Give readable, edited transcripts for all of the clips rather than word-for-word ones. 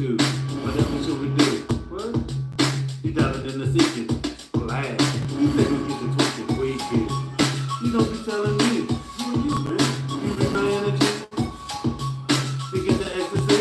two. Whatever should we do? What? You got it in the seeking. Glad. You think we get the twisted weekend. You don't be telling me. Who are you, man? You bring my energy to get the ecstasy.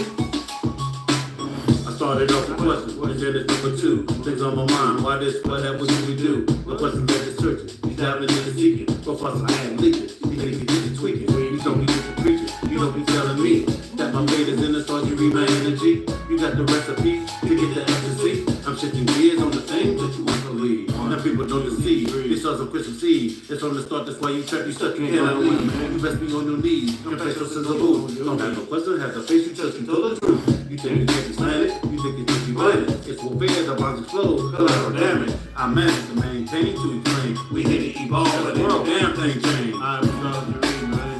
I started off with questions. What is it? Number two. Things on my mind. Why this? What that? What should we do? The question that is searching. You diving in the seeking. Go fussing, I am leaking. You think you get the tweaking. You don't be just a preacher. You don't be telling me that my fate is in the stars. You read my energy. You got the recipe to get the ecstasy. I'm shifting gears on the things that you want to leave. Now people don't deceive. They saw some Christmas seed. It's from the start, that's why you trap, you stuck, you cannot leave. You best be on your knees. Confess your sins of boo. Don't have no question, have the face you touch, you tell the truth. You think you can't be slanted, you think you can't be blinded. It's warfare, the bombs explode, collateral damage. I managed to maintain to reclaim. We hit it, evolve, and the damn thing changed. I'm Astrology, man.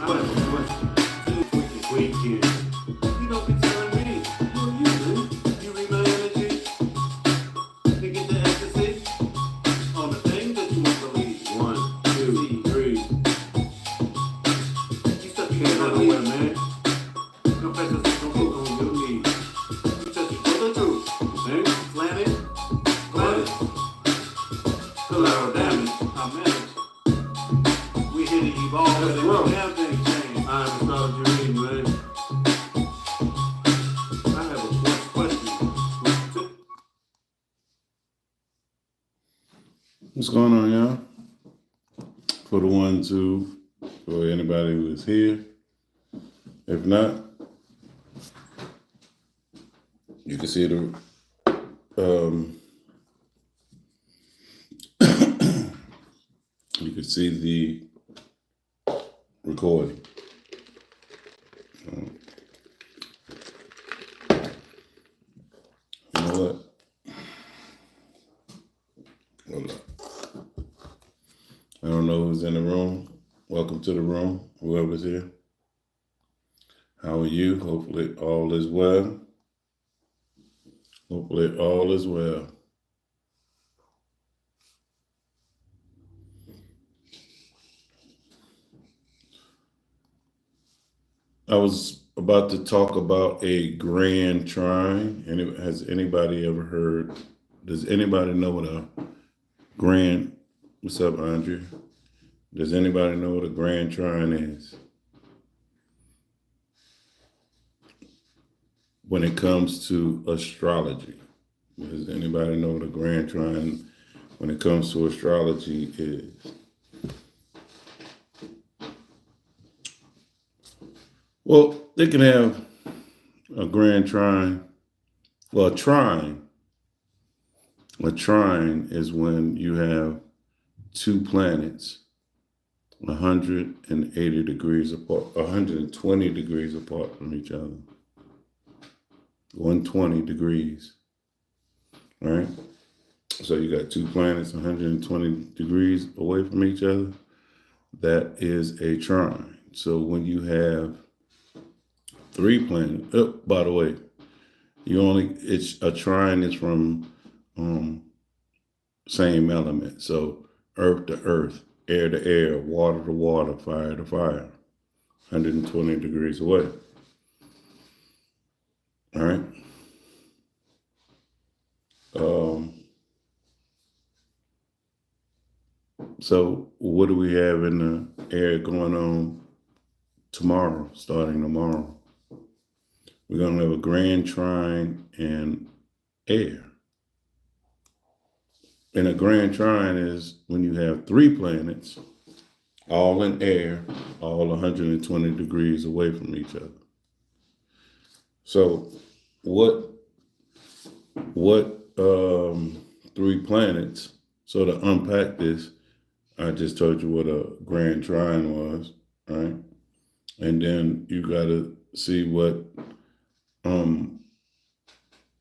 I have a question. Too weekend. You don't be telling me. Who are you, man? You read my energy to get the ecstasy on the thing that you want to leave. 1, 2, 3. You stuck your head on the way, man. Confess your sins, don't go on your knees. You touch it for the truth. Man, slanted, glad, collateral damage. I managed. We hit it, evolve, and the damn thing changed. I'm Astrology, man. I have a question. What's going on, y'all? For the ones who, for anybody who is here. If not, you can see the you can see the recording. You know what? Hold up. I don't know who's in the room. Welcome to the room, whoever's here. How are you? Hopefully all is well. Hopefully all is well. I was about to talk about a grand trine. Has anybody ever heard? Does anybody know what a grand? What's up, Andrea? Does anybody know what a grand trine is? When it comes to astrology, does anybody know what a grand trine when it comes to astrology is? Well, they can have a grand trine. Well, a trine is when you have two planets 180 degrees apart, 120 degrees apart from each other. 120 degrees, right? So you got two planets 120 degrees away from each other. That is a trine. So when you have three planets, by the way, it's a trine is from same element. So earth to earth, air to air, water to water, fire to fire, 120 degrees away. All right. So what do we have in the air going on tomorrow, starting tomorrow? We're going to have a grand trine in air. And a grand trine is when you have three planets, all in air, all 120 degrees away from each other. So what three planets? So to unpack this, I just told you what a grand trine was, right? And then you got to see what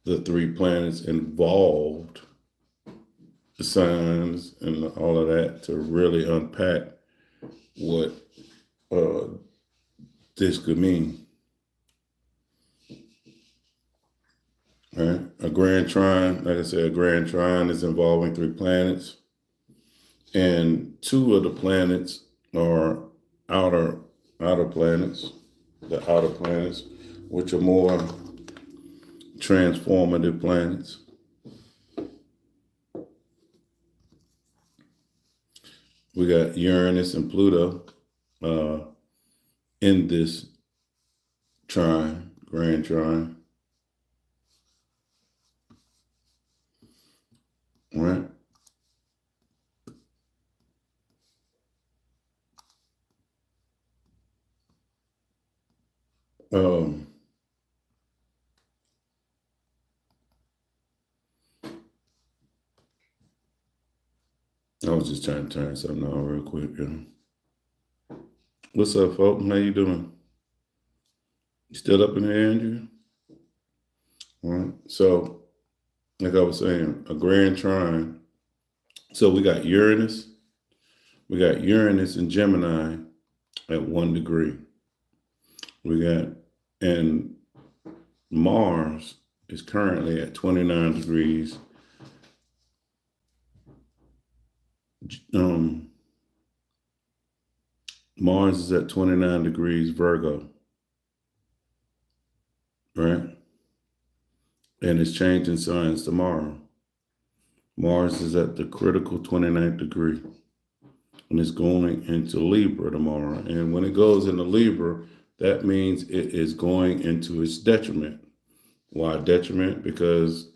the three planets involved, the signs and all of that, to really unpack what this could mean. All right, a grand trine, like I said, a grand trine is involving three planets, and two of the planets are outer planets, the outer planets, which are more transformative planets. We got Uranus and Pluto in this trine, grand trine. Right? Um, I was just trying to turn something on real quick. What's up, folks? How you doing? You still up in here, Andrew? All right. So, like I was saying, a grand trine. So we got Uranus. We got Uranus and Gemini at 1 degree. We got, and Mars is currently at 29 degrees. Mars is at 29 degrees Virgo, right? And it's changing signs tomorrow. Mars is at the critical 29th degree, and it's going into Libra tomorrow. And when it goes into Libra, that means it is going into its detriment. Why detriment? Because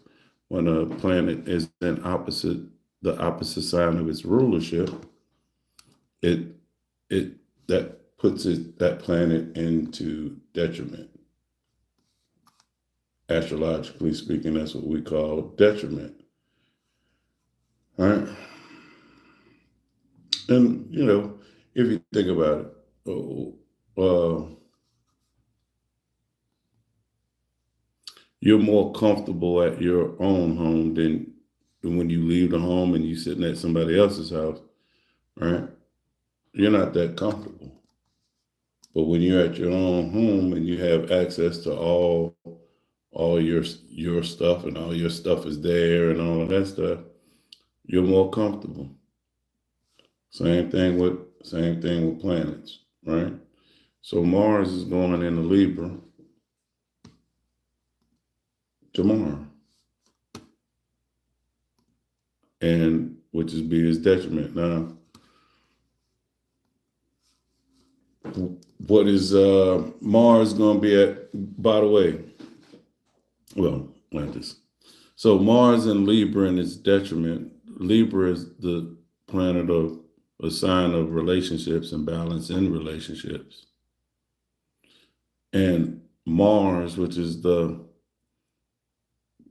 when a planet is in the opposite sign of its rulership, that puts that planet into detriment. Astrologically speaking, that's what we call detriment. All right. And if you think about it, you're more comfortable at your own home than when you leave the home and you're sitting at somebody else's house, right? You're not that comfortable. But when you're at your own home and you have access to all your stuff, and all your stuff is there and all of that stuff, you're more comfortable. Same thing with planets, right? So Mars is going into Libra tomorrow, and which is be his detriment. Now, what is Mars going to be at? By the way, well, like this. So Mars in Libra and its detriment. Libra is the planet of a sign of relationships and balance in relationships. And Mars, which is the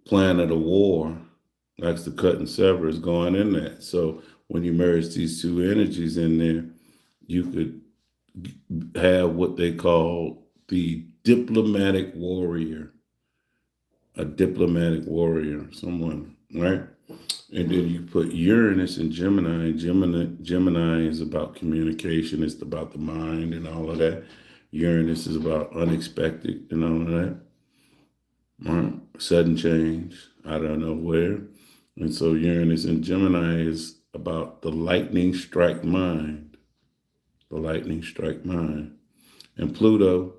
planet of war, likes to cut and sever, is going in that. So when you merge these two energies in there, you could have what they call the diplomatic warrior. A diplomatic warrior, someone, right? And then you put Uranus and Gemini. Gemini is about communication. It's about the mind and all of that. Uranus is about unexpected and all of that. Right? Sudden change out of nowhere. And so Uranus and Gemini is about the lightning strike mind. The lightning strike mind. And Pluto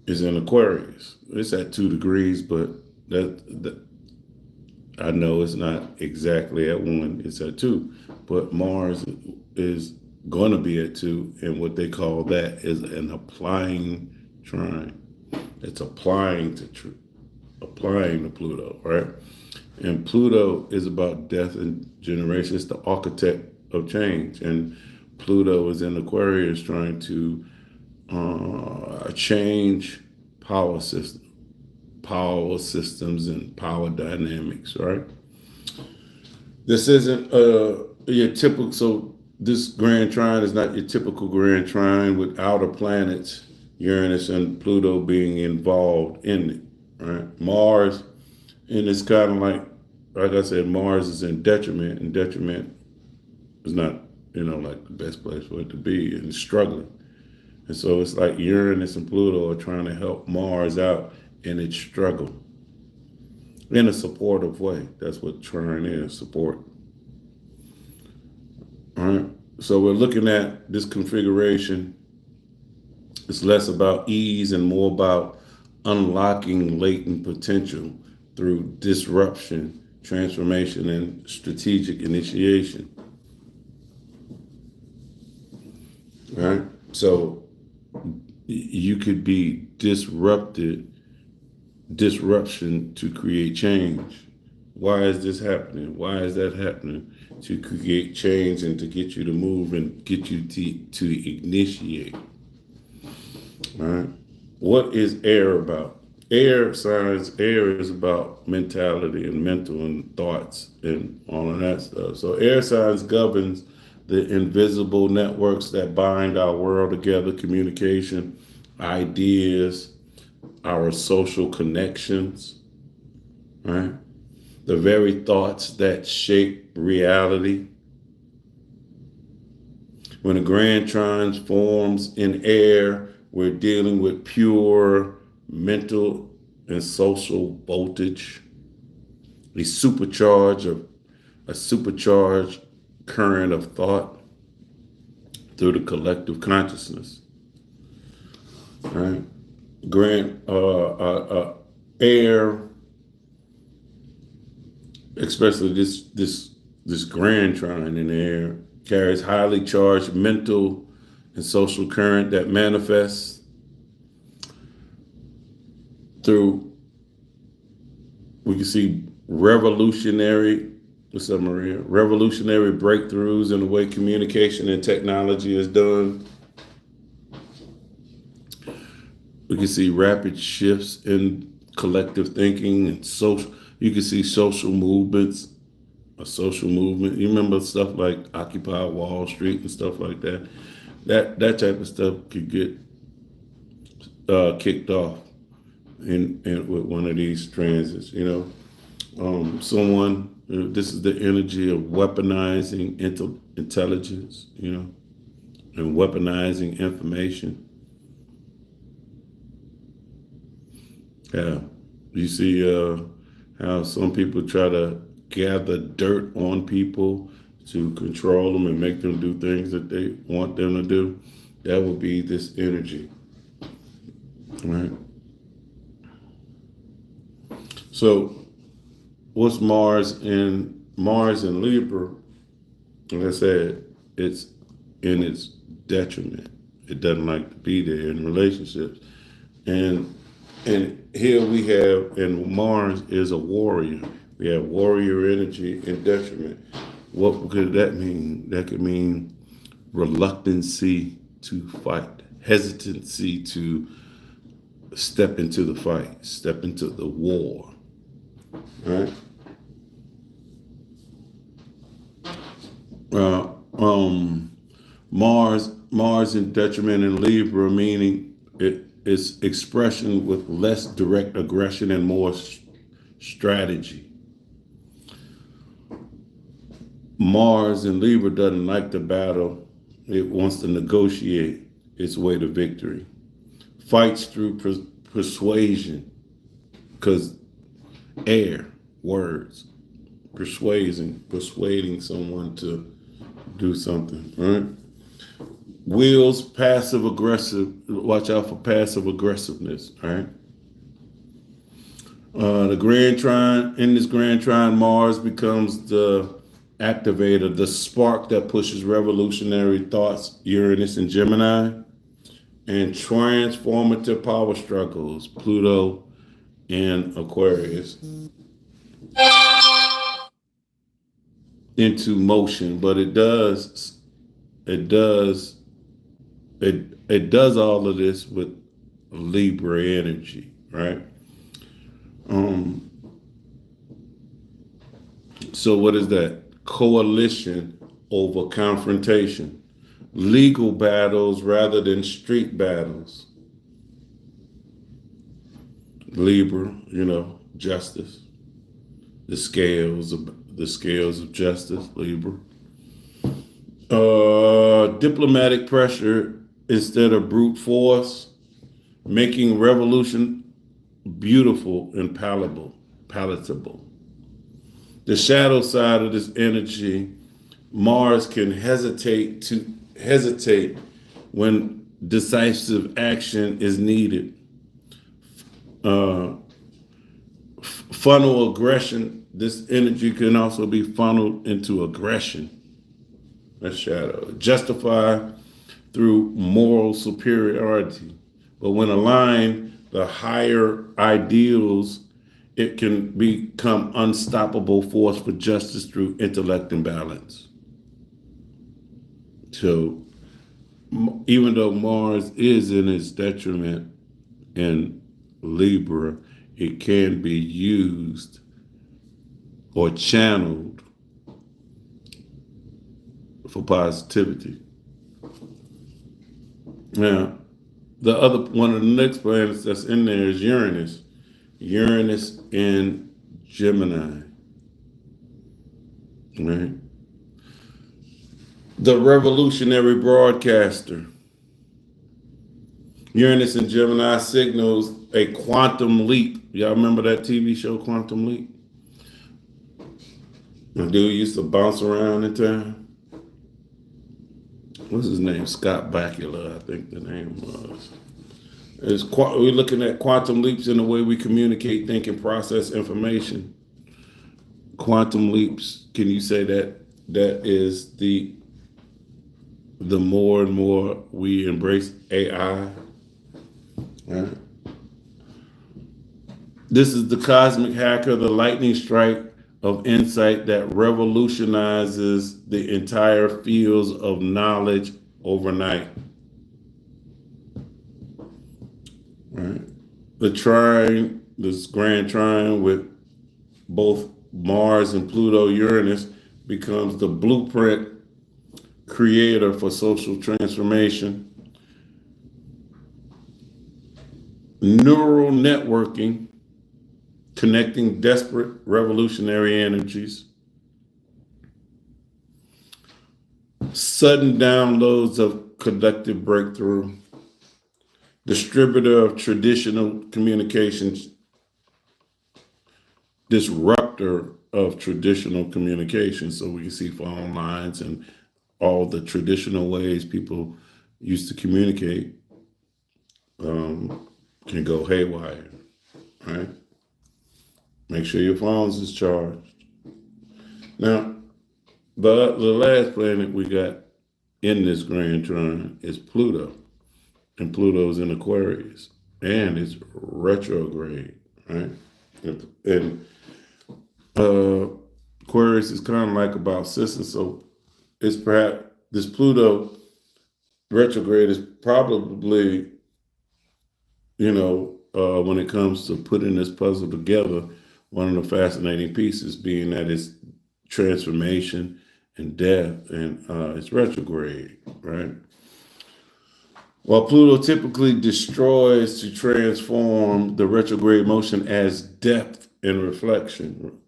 is in Aquarius. It's at 2 degrees, but that I know it's not exactly at 1. It's at 2. But Mars is going to be at 2, and what they call that is an applying trine. It's applying to Pluto, right? And Pluto is about death and generation. It's the architect of change, and Pluto is in Aquarius trying to change power systems and power dynamics, right? This isn't your typical, so this grand trine is not your typical grand trine with outer planets, Uranus and Pluto being involved in it, right? Mars, and it's kind of like I said, Mars is in detriment, and detriment is not, like the best place for it to be, and it's struggling. And so it's like Uranus and Pluto are trying to help Mars out in its struggle in a supportive way. That's what trine is, support. All right. So we're looking at this configuration. It's less about ease and more about unlocking latent potential through disruption, transformation, and strategic initiation. Right? So you could be disruption to create change. Why is this happening? Why is that happening? To create change and to get you to move and get you to initiate. All right. What is air about? Air is about mentality and mental and thoughts and all of that stuff. So air signs governs the invisible networks that bind our world together, communication, ideas, our social connections, right? The very thoughts that shape reality. When a grand trine forms in air, we're dealing with pure mental and social voltage, a supercharged current of thought through the collective consciousness. Right? Air, especially this grand trine in the air, carries highly charged mental and social current that manifests through, we can see revolutionary breakthroughs in the way communication and technology is done. We can see rapid shifts in collective thinking and social. You can see social movements, a social movement. You remember stuff like Occupy Wall Street and stuff like that. That type of stuff could get kicked off in with one of these transits. This is the energy of weaponizing intelligence, and weaponizing information. Yeah, you see how some people try to gather dirt on people to control them and make them do things that they want them to do. That would be this energy, right? So what's Mars in Libra? Like I said, it's in its detriment. It doesn't like to be there in relationships. And here we have, and Mars is a warrior. We have warrior energy in detriment. What could that mean? That could mean reluctancy to fight, hesitancy to step into the fight, step into the war. Right? Mars in detriment in Libra, meaning it is expression with less direct aggression and more strategy. Mars in Libra doesn't like to battle. It wants to negotiate its way to victory. Fights through persuasion, because air, words, persuading someone to do something, right? Wheels passive aggressive. Watch out for passive aggressiveness, right? In this grand trine, Mars becomes the activator, the spark that pushes revolutionary thoughts, Uranus and Gemini, and transformative power struggles, Pluto and Aquarius, into motion. But it does all of this with Libra energy, right? So what is that? Coalition over confrontation, legal battles rather than street battles. Libra, justice, the scales of justice, Libra. Diplomatic pressure instead of brute force, making revolution beautiful and palatable. The shadow side of this energy, Mars can hesitate when decisive action is needed. Funnel aggression. This energy can also be funneled into aggression. That's shadow. Justify through moral superiority. But when aligned, the higher ideals, it can become unstoppable force for justice through intellect and balance. So even though Mars is in its detriment in Libra, it can be used or channeled for positivity. Now, the other one of the next planets that's in there is Uranus. Uranus in Gemini. Right? The revolutionary broadcaster. Uranus in Gemini signals a quantum leap. Y'all remember that TV show, Quantum Leap? The dude used to bounce around in time. What's his name? Scott Bakula, I think the name was. We're looking at quantum leaps in the way we communicate, think, and process information. Quantum leaps, can you say that is the more and more we embrace AI? Right? This is the cosmic hacker, the lightning strike of insight that revolutionizes the entire fields of knowledge overnight. Right? The trine, this grand trine with both Mars and Pluto, Uranus, becomes the blueprint creator for social transformation. Neural networking, connecting desperate revolutionary energies. Sudden downloads of collective breakthrough. Distributor of traditional communications. Disruptor of traditional communication. So we can see phone lines and all the traditional ways people used to communicate can go haywire, right? Make sure your phones is charged. Now, the last planet we got in this grand trine is Pluto. And Pluto's in Aquarius. And it's retrograde, right? And Aquarius is kind of like about sisters. So it's perhaps this Pluto retrograde is probably, when it comes to putting this puzzle together, one of the fascinating pieces being that it's transformation and death, and it's retrograde, right? While Pluto typically destroys to transform, the retrograde motion adds depth and reflection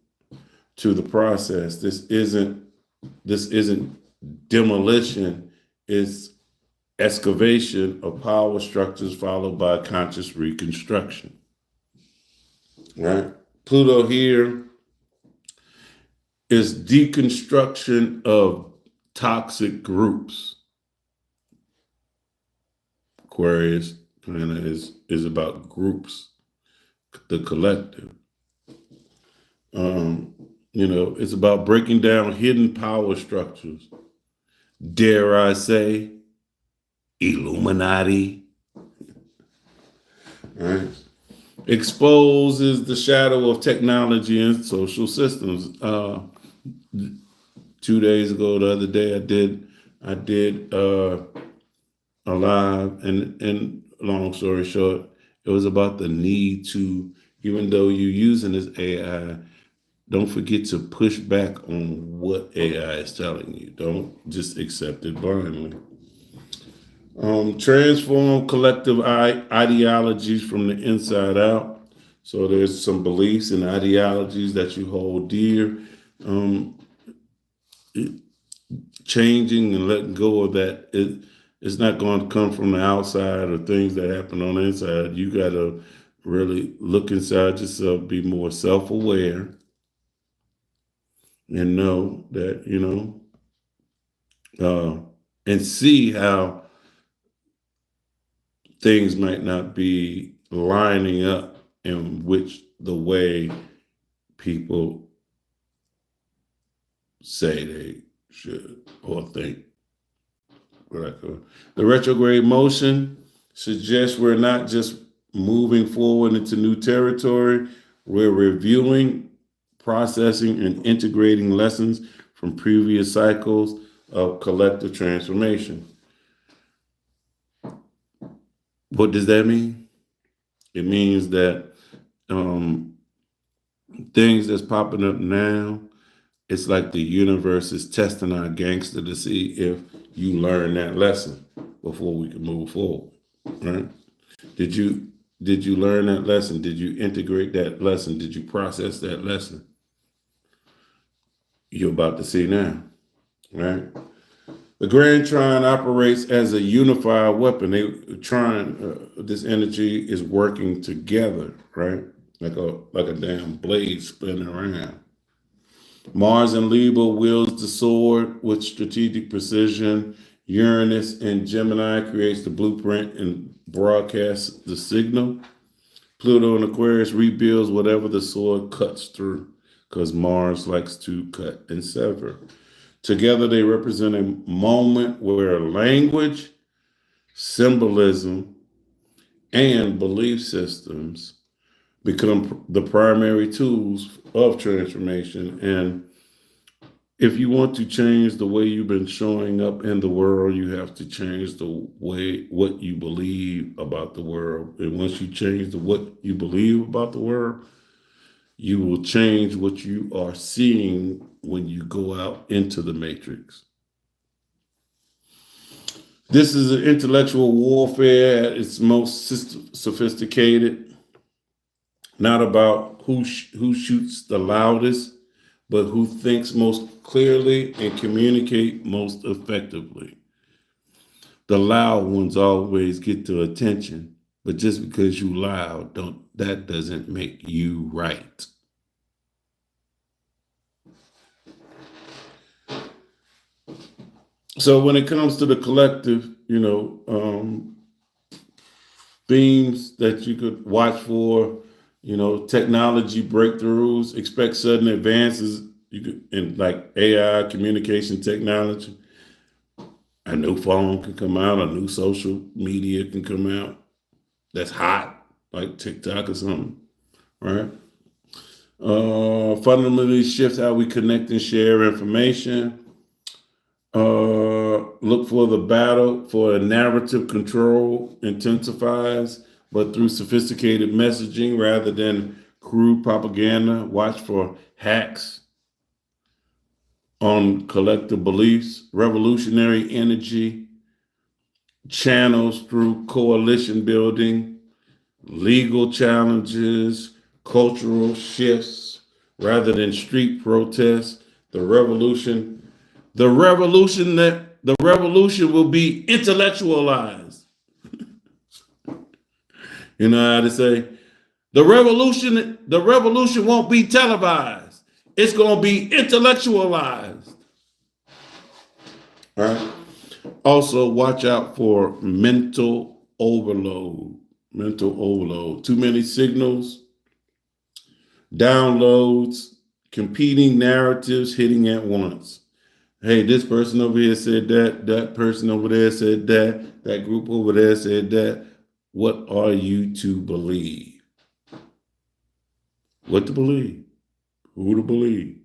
to the process. This isn't demolition, it's excavation of power structures followed by conscious reconstruction. Right? Pluto here is deconstruction of toxic groups. Aquarius kind of is about groups, the collective. It's about breaking down hidden power structures. Dare I say, Illuminati. Right? Exposes the shadow of technology and social systems. 2 days ago, the other day, I did a live, and long story short, it was about the need to, even though you're using this AI, don't forget to push back on what AI is telling you. Don't just accept it blindly. Transform collective ideologies from the inside out. So there's some beliefs and ideologies that you hold dear. Changing and letting go of that. It's not going to come from the outside or things that happen on the inside. You got to really look inside yourself, be more self-aware, and know that, and see how things might not be lining up in which the way people say they should or think. The retrograde motion suggests we're not just moving forward into new territory, we're reviewing, processing, and integrating lessons from previous cycles of collective transformation. What does that mean? It means that things that's popping up now, it's like the universe is testing our gangster to see if you learn that lesson before we can move forward, right? Did you learn that lesson? Did you integrate that lesson? Did you process that lesson? You're about to see now, right? The Grand Trine operates as a unified weapon. This energy is working together, right? Like a damn blade spinning around. Mars in Libra wields the sword with strategic precision. Uranus in Gemini creates the blueprint and broadcasts the signal. Pluto in Aquarius rebuilds whatever the sword cuts through, because Mars likes to cut and sever. Together, they represent a moment where language, symbolism, and belief systems become the primary tools of transformation. And if you want to change the way you've been showing up in the world, you have to change the way what you believe about the world. And once you change what you believe about the world, you will change what you are seeing when you go out into the matrix. This is an intellectual warfare at its most sophisticated, not about who shoots the loudest, but who thinks most clearly and communicate most effectively. The loud ones always get the attention, but just because you loud, that doesn't make you right. So when it comes to the collective, themes that you could watch for, technology breakthroughs, expect sudden advances in like AI communication technology. A new phone can come out, a new social media can come out that's hot, like TikTok or something, right? Fundamentally shift how we connect and share information. Look for the battle for a narrative control intensifies, but through sophisticated messaging rather than crude propaganda. Watch for hacks on collective beliefs, revolutionary energy, channels through coalition building, legal challenges, cultural shifts rather than street protests. The revolution will be intellectualized. You know how to say, the revolution won't be televised. It's going to be intellectualized. All right. Also, watch out for mental overload. Too many signals, downloads, competing narratives hitting at once. Hey, this person over here said that person over there said that group over there said that. What are you to believe? What to believe? Who to believe?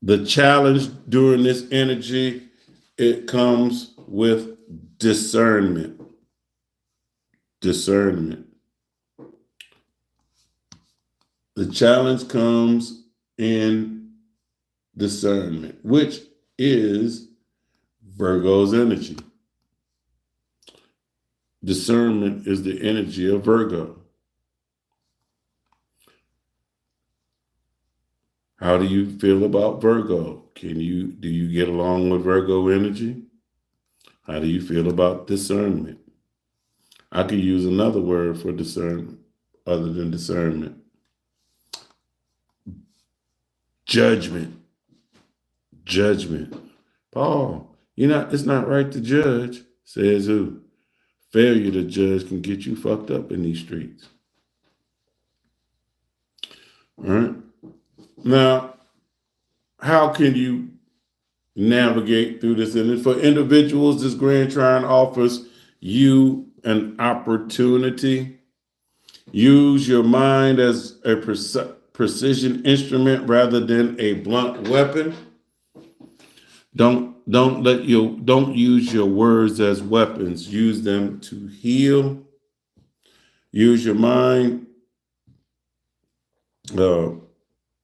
The challenge during this energy, it comes with discernment. The challenge comes in discernment, which is Virgo's energy. Discernment is the energy of Virgo. How do you feel about Virgo? Do you get along with Virgo energy? How do you feel about discernment? I could use another word for discernment other than discernment. Judgment. judgment. Paul, it's not right to judge, says who? Failure to judge can get you fucked up in these streets. All right. Now, how can you navigate through this? And for individuals, this Grand Trine offers you an opportunity. Use your mind as a precision instrument rather than a blunt weapon. Don't use your words as weapons. Use them to heal. Use your mind.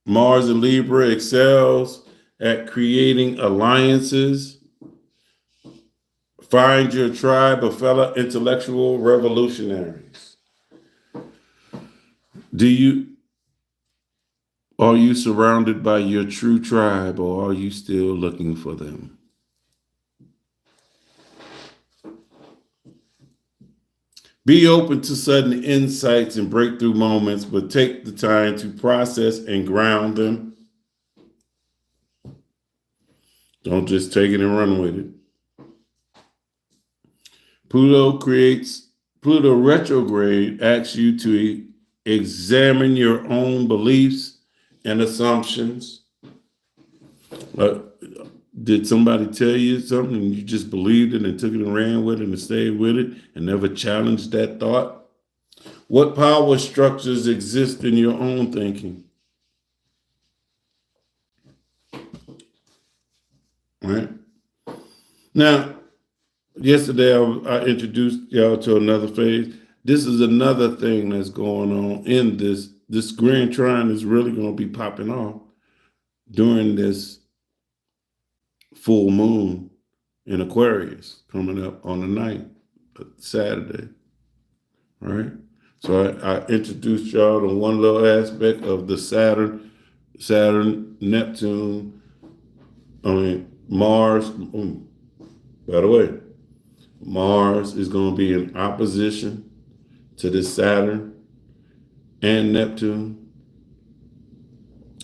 Mars and Libra excels at creating alliances. Find your tribe of fellow intellectual revolutionaries. Are you surrounded by your true tribe, or are you still looking for them? Be open to sudden insights and breakthrough moments, but take the time to process and ground them. Don't just take it and run with it. Pluto retrograde asks you to examine your own beliefs and assumptions. Did somebody tell you something and you just believed it and took it and ran with it and stayed with it and never challenged that thought? What power structures exist in your own thinking? All right. Now, yesterday I introduced y'all to another phase. This is another thing that's going on in this. This Grand Trine is really going to be popping off during this full moon in Aquarius coming up on the 9th, Saturday. All right. So I introduced y'all to one little aspect of the Saturn, Neptune, Mars. By the way, Mars is going to be in opposition to this Saturn and Neptune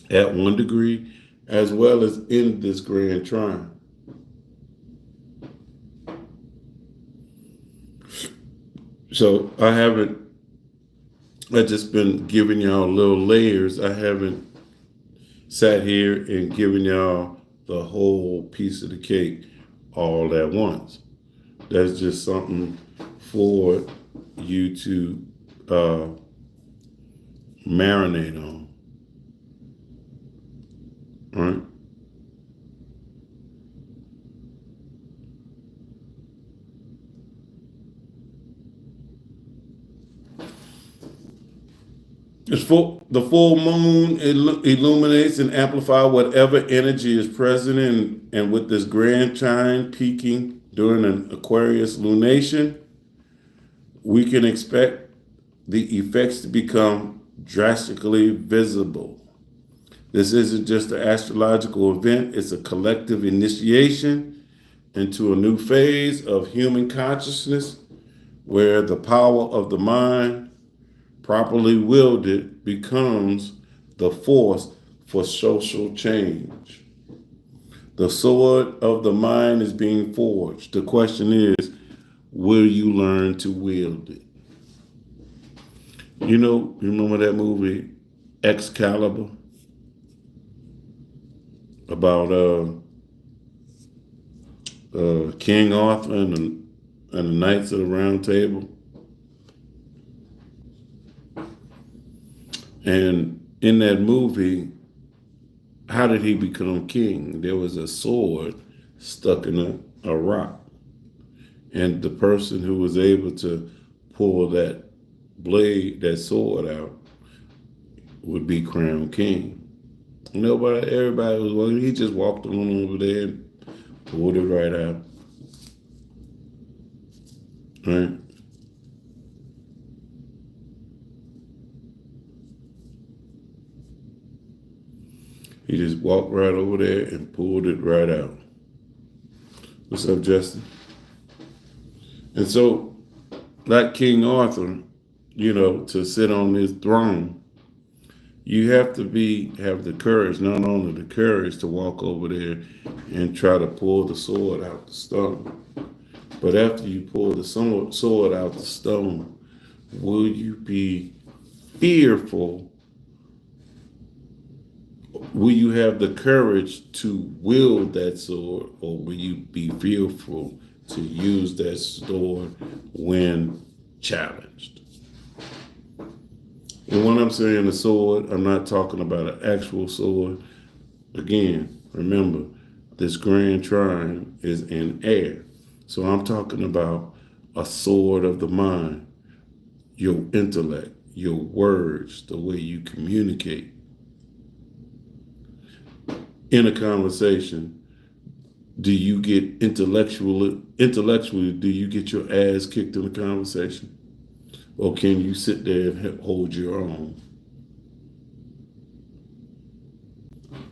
at 1 degree, as well as in this Grand Trine. So I just been giving y'all little layers. I haven't sat here and given y'all the whole piece of the cake all at once. That's just something for you to marinate on. All right. The full moon illuminates and amplifies whatever energy is present and with this Grand Trine peaking during an Aquarius lunation, we can expect the effects to become drastically visible. This isn't just an astrological event, it's a collective initiation into a new phase of human consciousness where the power of the mind, properly wielded, becomes the force for social change. The sword of the mind is being forged. The question is, will you learn to wield it? You remember that movie, Excalibur? About King Arthur and the Knights of the Round Table? And in that movie, how did he become king? There was a sword stuck in a rock. And the person who was able to pull that blade, that sword out, would be crowned king. Everybody was walking. He just walked on over there and pulled it right out. Right? He just walked right over there and pulled it right out. What's up, Justin? And so, like King Arthur, to sit on his throne, You have to have the courage, not only the courage to walk over there and try to pull the sword out the stone, but after you pull the sword out the stone, will you be fearful? Will you have the courage to wield that sword, or will you be fearful to use that sword when challenged? And when I'm saying a sword, I'm not talking about an actual sword. Again, remember, this grand trine is in air. So I'm talking about a sword of the mind, your intellect, your words, the way you communicate. In a conversation, do you get intellectually, do you get your ass kicked in a conversation? Or can you sit there and hold your own?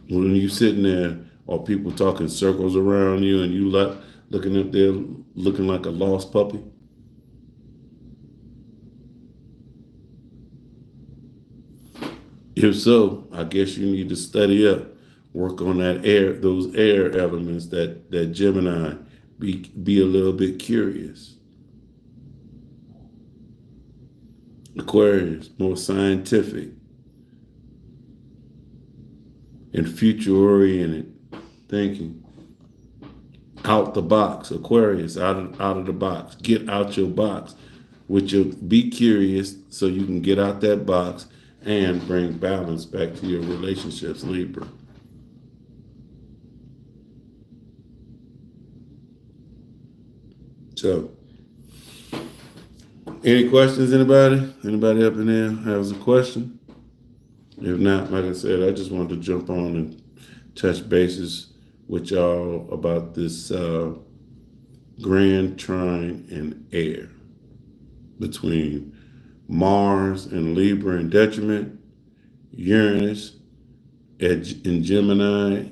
When you sitting there, are people talking circles around you and you looking up there looking like a lost puppy? If so, I guess you need to study up, work on those air elements, that Gemini. Be a little bit curious. Aquarius, more scientific and future-oriented thinking. Out the box, Aquarius, out of the box. Get out your box. Be curious so you can get out that box and bring balance back to your relationships, Libra. So, any questions, anybody? Anybody up in there has a question? If not, like I said, I just wanted to jump on and touch bases with y'all about this grand trine in air between Mars and Libra in detriment, Uranus in Gemini,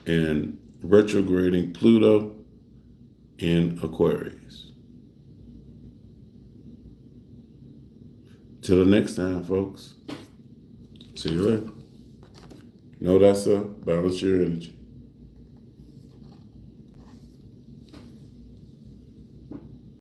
and retrograding Pluto in Aquarius. Till the next time, folks. See you later. Know that's balance your energy.